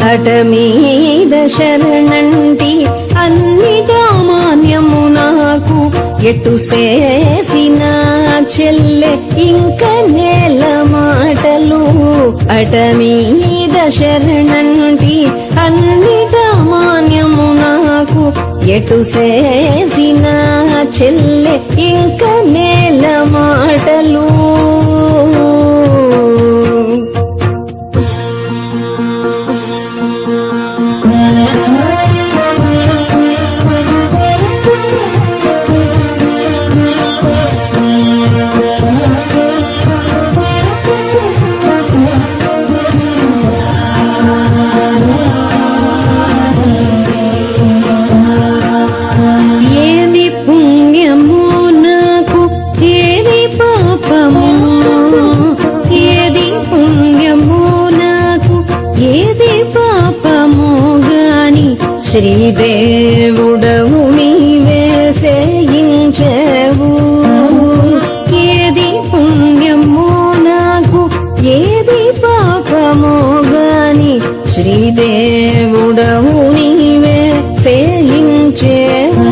అటమీద శరణంటి అన్నిటా మాన్యము నాకు ఎటు చేసిన చెల్లె ఇంక నేల మాటలు. అటమీద శరణంటి అన్నిటా మాన్యము నాకు ఎటు చేసిన చెల్లె ఇంక నేల మాటలు. శ్రీదేవుడవు నీవే సేయించెవు. ఏది పుణ్యమో నాకు ఏది పాపమో గాని శ్రీదేవుడవు నీవే సేయించెవు.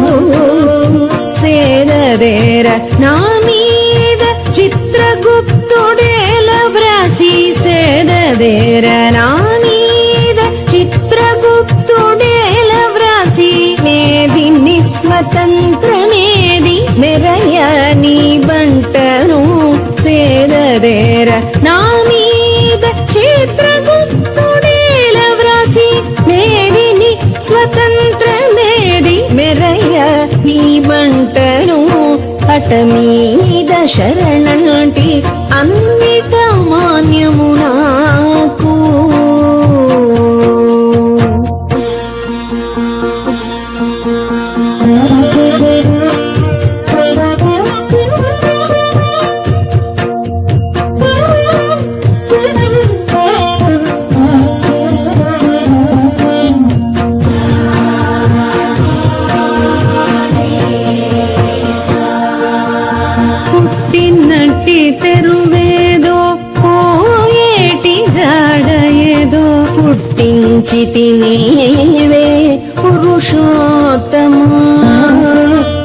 సేరదేర నా మీద చిత్రగుప్తుడేల వ్రాసి సేరదేర నా మీద చిత్రగుప్తుడేల వ్రాసి మేది నిస్వతంత్రమేది మెరయ నీ బంటను. సేరదేర నా మీద చిత్రగుప్తుడేల వ్రాసి మేది నిస్వతంత్రమేది మెరయ నీ బంటను. అటమీద శరణంటి అన్నిట మాన్యము నాకు. పుట్టినట్టి తెరువేదో పోయేటి జాడయేదో పుట్టించితి నీవే పురుషోత్తమా.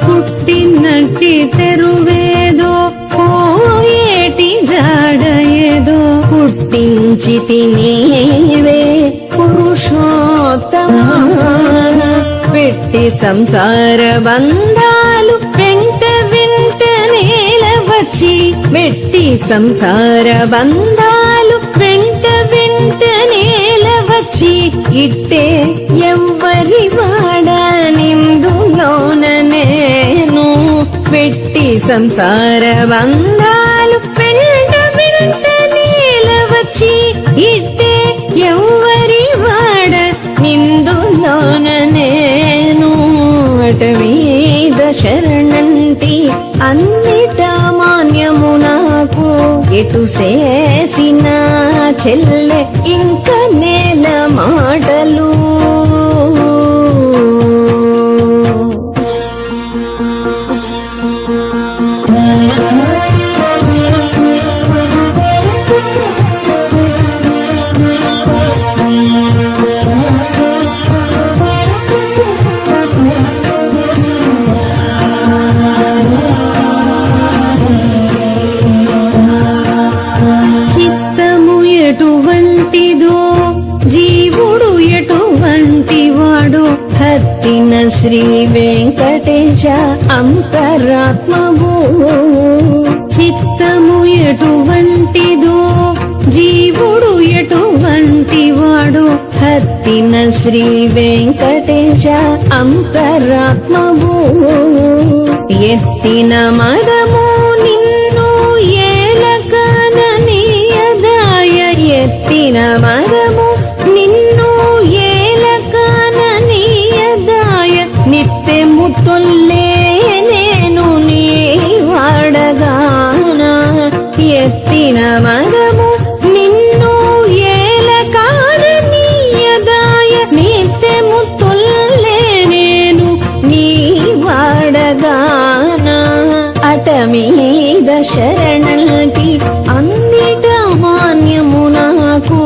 పుట్టినట్టి తెరువేదో పోయేటి జాడయేదో పుట్టించితి నీవే పురుషోత్తమా. పెట్టి సంసార బంధాలు వెంట వచ్చి మెట్టి సంసార బంధాలు వెంట వెంటనేల వచ్చి ఇట్టే ఎవ్వరి వాడ నిందులోన నేను. పెట్టి సంసార బంధాలు వెంట వెంటనేల వచ్చి ఇట్టే ఎవ్వరి వాడ నిందులోన నేను. అటమీద శరణంటి అన్నిట మాన్యము నాకు ఎటు చేసిన చెల్లె ఇంక నేల మాటలు. హత్తిన శ్రీ వెంకటేశ అంతరాత్మభూ. చిత్తము ఎటువంటిదో జీవుడు ఎటువంటి వాడు. హత్తిన శ్రీ వెంకటేశ అంతరాత్మభూ. ఎత్తిన మదము నిన్ను ఏలకననీయదాయ. ఎత్తిన మదము శరణంటి అన్నిట మాన్యము నాకు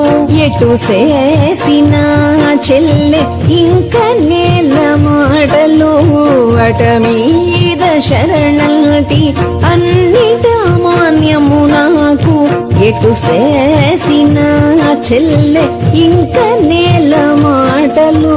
ఎటు చేసిన చెల్లె ఇంక నేల మాటలు అట మీద శరణంటి అన్నిట మాన్యము నాకు ఎటు చేసిన చెల్లె ఇంక నేల మాటలు